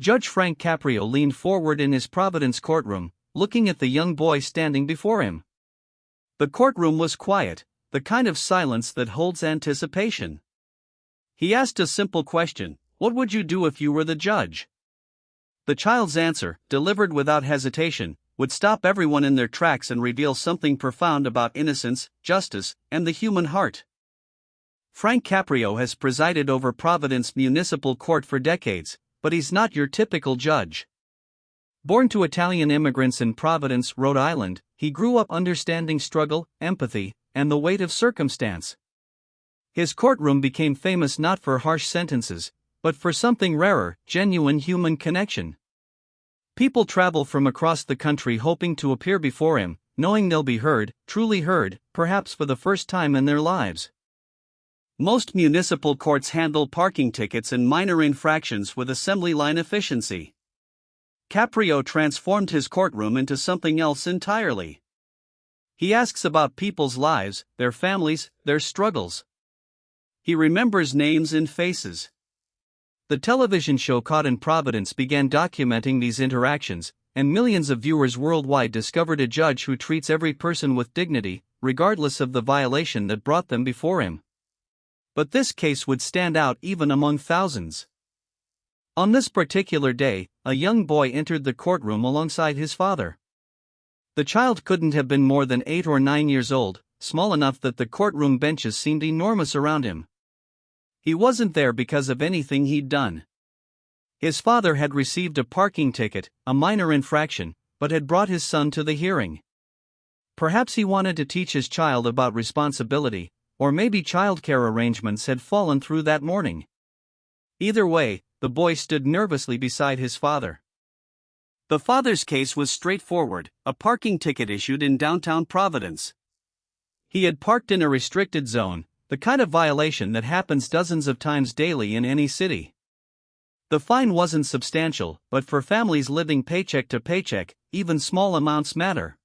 Judge Frank Caprio leaned forward in his Providence courtroom, looking at the young boy standing before him. The courtroom was quiet, the kind of silence that holds anticipation. He asked a simple question: "What would you do if you were the judge?" The child's answer, delivered without hesitation, would stop everyone in their tracks and reveal something profound about innocence, justice, and the human heart. Frank Caprio has presided over Providence Municipal Court for decades, but he's not your typical judge. Born to Italian immigrants in Providence, Rhode Island, he grew up understanding struggle, empathy, and the weight of circumstance. His courtroom became famous not for harsh sentences, but for something rarer: genuine human connection. People travel from across the country hoping to appear before him, knowing they'll be heard, truly heard, perhaps for the first time in their lives. Most municipal courts handle parking tickets and minor infractions with assembly line efficiency. Caprio transformed his courtroom into something else entirely. He asks about people's lives, their families, their struggles. He remembers names and faces. The television show Caught in Providence began documenting these interactions, and millions of viewers worldwide discovered a judge who treats every person with dignity, regardless of the violation that brought them before him. But this case would stand out even among thousands. On this particular day, a young boy entered the courtroom alongside his father. The child couldn't have been more than 8 or 9 years old, small enough that the courtroom benches seemed enormous around him. He wasn't there because of anything he'd done. His father had received a parking ticket, a minor infraction, but had brought his son to the hearing. Perhaps he wanted to teach his child about responsibility, or maybe childcare arrangements had fallen through that morning. Either way, the boy stood nervously beside his father. The father's case was straightforward: a parking ticket issued in downtown Providence. He had parked in a restricted zone, the kind of violation that happens dozens of times daily in any city. The fine wasn't substantial, but for families living paycheck to paycheck, even small amounts matter.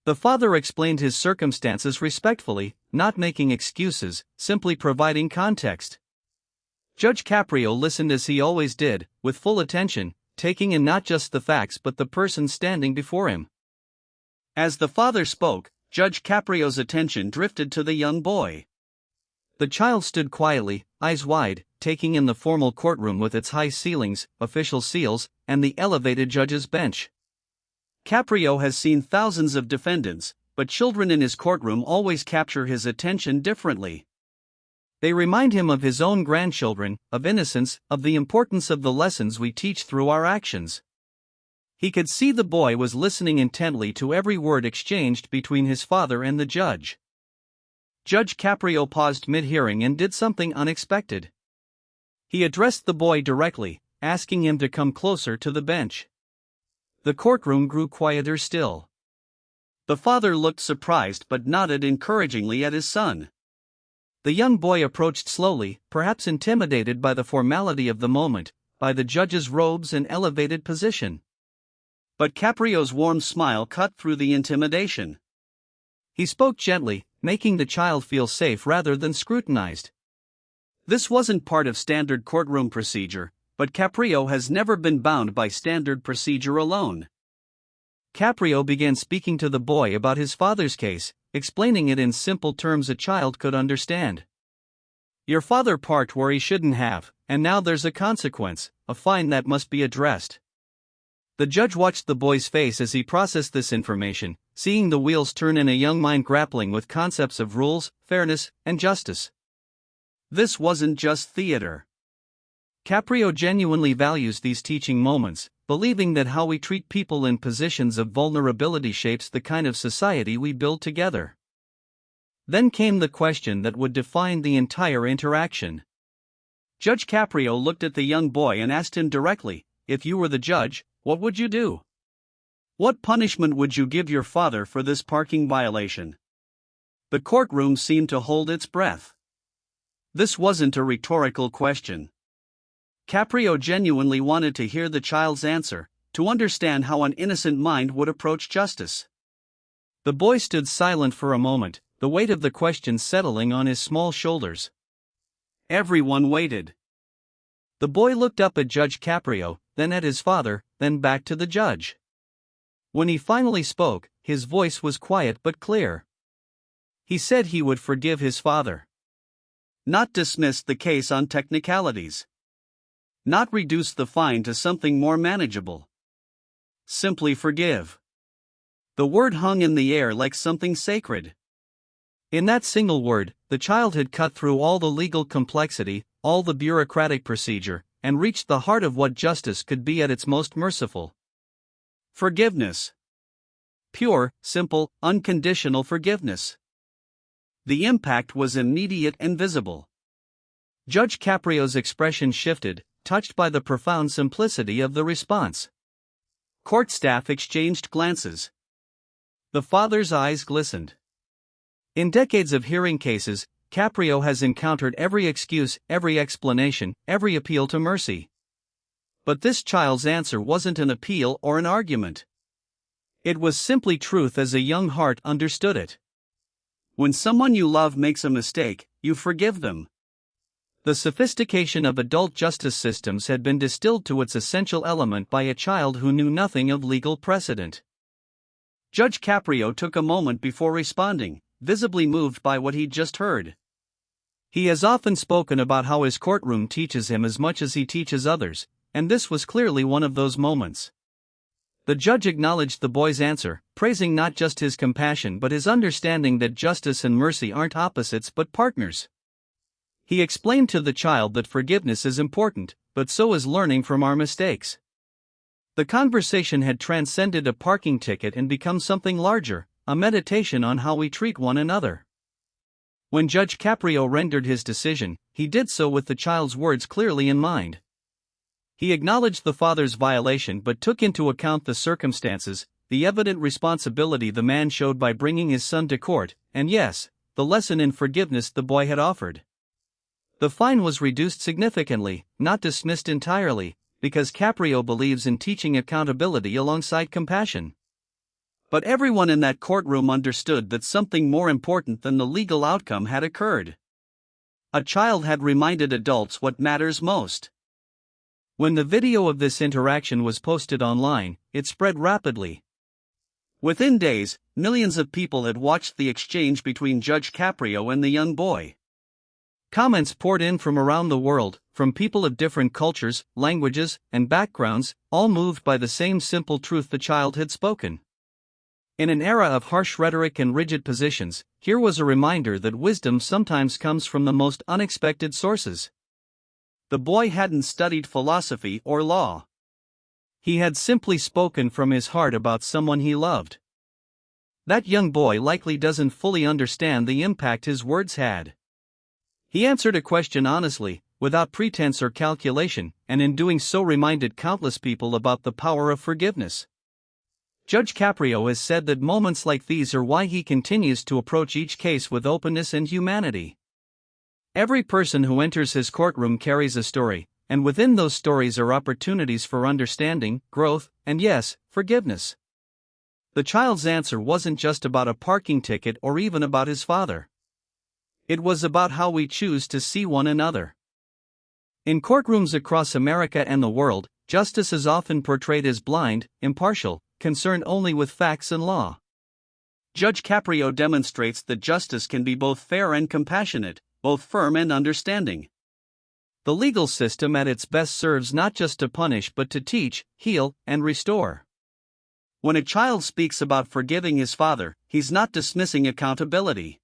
The father explained his circumstances respectfully, not making excuses, simply providing context. Judge Caprio listened as he always did, with full attention, taking in not just the facts but the person standing before him. As the father spoke, Judge Caprio's attention drifted to the young boy. The child stood quietly, eyes wide, taking in the formal courtroom with its high ceilings, official seals, and the elevated judge's bench. Caprio has seen thousands of defendants, but children in his courtroom always capture his attention differently. They remind him of his own grandchildren, of innocence, of the importance of the lessons we teach through our actions. He could see the boy was listening intently to every word exchanged between his father and the judge. Judge Caprio paused mid-hearing and did something unexpected. He addressed the boy directly, asking him to come closer to the bench. The courtroom grew quieter still. The father looked surprised but nodded encouragingly at his son. The young boy approached slowly, perhaps intimidated by the formality of the moment, by the judge's robes and elevated position. But Caprio's warm smile cut through the intimidation. He spoke gently, making the child feel safe rather than scrutinized. This wasn't part of standard courtroom procedure, but Caprio has never been bound by standard procedure alone. Caprio began speaking to the boy about his father's case, explaining it in simple terms a child could understand. "Your father parked where he shouldn't have, and now there's a consequence, a fine that must be addressed." The judge watched the boy's face as he processed this information, seeing the wheels turn in a young mind grappling with concepts of rules, fairness, and justice. This wasn't just theater. Caprio genuinely values these teaching moments, believing that how we treat people in positions of vulnerability shapes the kind of society we build together. Then came the question that would define the entire interaction. Judge Caprio looked at the young boy and asked him directly, "If you were the judge, what would you do? What punishment would you give your father for this parking violation?" The courtroom seemed to hold its breath. This wasn't a rhetorical question. Caprio genuinely wanted to hear the child's answer, to understand how an innocent mind would approach justice. The boy stood silent for a moment, the weight of the question settling on his small shoulders. Everyone waited. The boy looked up at Judge Caprio, then at his father, then back to the judge. When he finally spoke, his voice was quiet but clear. He said he would forgive his father. Not dismiss the case on technicalities. Not reduce the fine to something more manageable. Simply forgive. The word hung in the air like something sacred. In that single word, the child had cut through all the legal complexity, all the bureaucratic procedure, and reached the heart of what justice could be at its most merciful. Forgiveness. Pure, simple, unconditional forgiveness. The impact was immediate and visible. Judge Caprio's expression shifted, touched by the profound simplicity of the response. Court staff exchanged glances. The father's eyes glistened. In decades of hearing cases, Caprio has encountered every excuse, every explanation, every appeal to mercy. But this child's answer wasn't an appeal or an argument. It was simply truth as a young heart understood it. When someone you love makes a mistake, you forgive them. The sophistication of adult justice systems had been distilled to its essential element by a child who knew nothing of legal precedent. Judge Caprio took a moment before responding, visibly moved by what he'd just heard. He has often spoken about how his courtroom teaches him as much as he teaches others, and this was clearly one of those moments. The judge acknowledged the boy's answer, praising not just his compassion but his understanding that justice and mercy aren't opposites but partners. He explained to the child that forgiveness is important, but so is learning from our mistakes. The conversation had transcended a parking ticket and become something larger, a meditation on how we treat one another. When Judge Caprio rendered his decision, he did so with the child's words clearly in mind. He acknowledged the father's violation but took into account the circumstances, the evident responsibility the man showed by bringing his son to court, and yes, the lesson in forgiveness the boy had offered. The fine was reduced significantly, not dismissed entirely, because Caprio believes in teaching accountability alongside compassion. But everyone in that courtroom understood that something more important than the legal outcome had occurred. A child had reminded adults what matters most. When the video of this interaction was posted online, it spread rapidly. Within days, millions of people had watched the exchange between Judge Caprio and the young boy. Comments poured in from around the world, from people of different cultures, languages, and backgrounds, all moved by the same simple truth the child had spoken. In an era of harsh rhetoric and rigid positions, here was a reminder that wisdom sometimes comes from the most unexpected sources. The boy hadn't studied philosophy or law. He had simply spoken from his heart about someone he loved. That young boy likely doesn't fully understand the impact his words had. He answered a question honestly, without pretense or calculation, and in doing so reminded countless people about the power of forgiveness. Judge Caprio has said that moments like these are why he continues to approach each case with openness and humanity. Every person who enters his courtroom carries a story, and within those stories are opportunities for understanding, growth, and yes, forgiveness. The child's answer wasn't just about a parking ticket or even about his father. It was about how we choose to see one another. In courtrooms across America and the world, justice is often portrayed as blind, impartial, concerned only with facts and law. Judge Caprio demonstrates that justice can be both fair and compassionate, both firm and understanding. The legal system at its best serves not just to punish but to teach, heal, and restore. When a child speaks about forgiving his father, he's not dismissing accountability.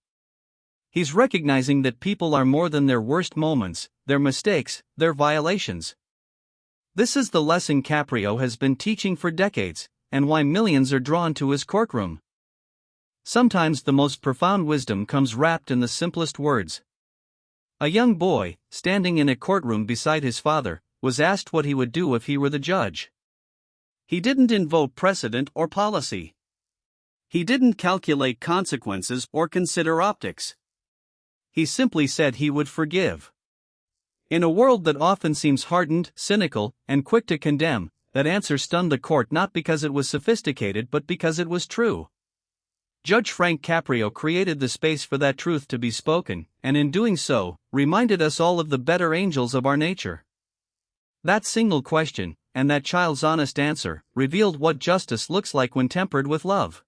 He's recognizing that people are more than their worst moments, their mistakes, their violations. This is the lesson Caprio has been teaching for decades, and why millions are drawn to his courtroom. Sometimes the most profound wisdom comes wrapped in the simplest words. A young boy, standing in a courtroom beside his father, was asked what he would do if he were the judge. He didn't invoke precedent or policy. He didn't calculate consequences or consider optics. He simply said he would forgive. In a world that often seems hardened, cynical, and quick to condemn, that answer stunned the court not because it was sophisticated but because it was true. Judge Frank Caprio created the space for that truth to be spoken, and in doing so, reminded us all of the better angels of our nature. That single question, and that child's honest answer, revealed what justice looks like when tempered with love.